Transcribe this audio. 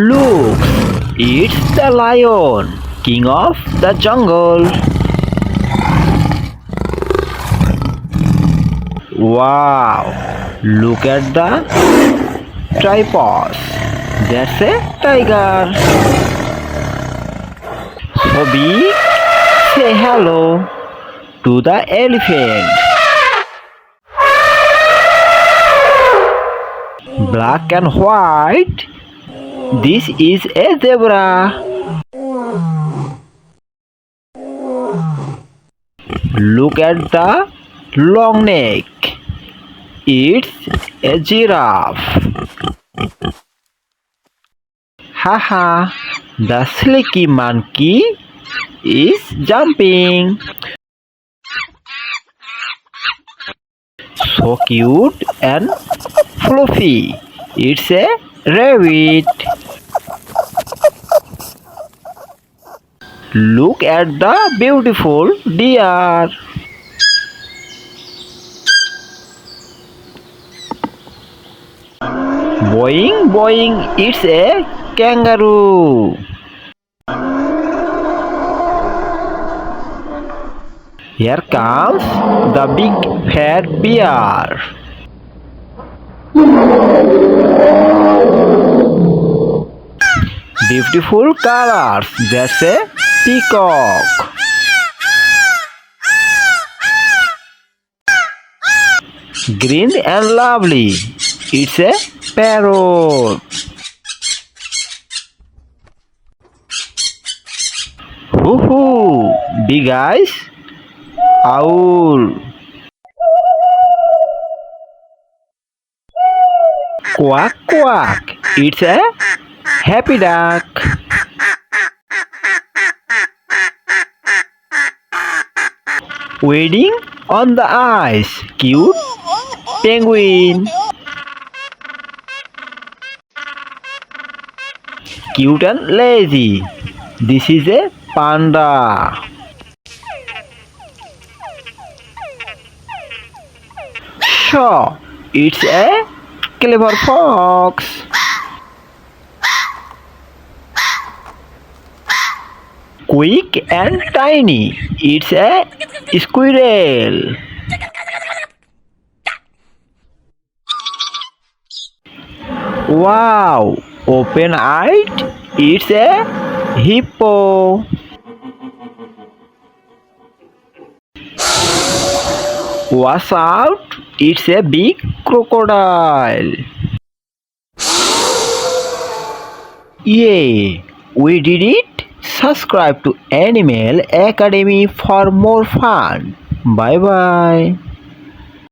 Look, it's the lion, king of the jungle. Wow, look at the tripod. That's a tiger. Hobby, say hello to the elephant. Black and white. This is a zebra. Look at the long neck. It's a giraffe. Haha, the slinky monkey is jumping. So cute and fluffy. It's a rabbit. Look at the beautiful deer. Boing boing, it's a kangaroo. Here comes the big fat bear. Beautiful colors, that's a peacock. Green and lovely, it's a parrot. Hoo-hoo, big eyes, owl. Quack quack, it's a happy duck. Wading on the ice, cute penguin. Cute and lazy, this is a panda. Sure, it's a clever fox. Quick and tiny, it's a squirrel. Wow, open-eyed, it's a hippo. Watch out, it's a big crocodile. Yay, we did it. Subscribe to Animal Academy for more fun. Bye bye.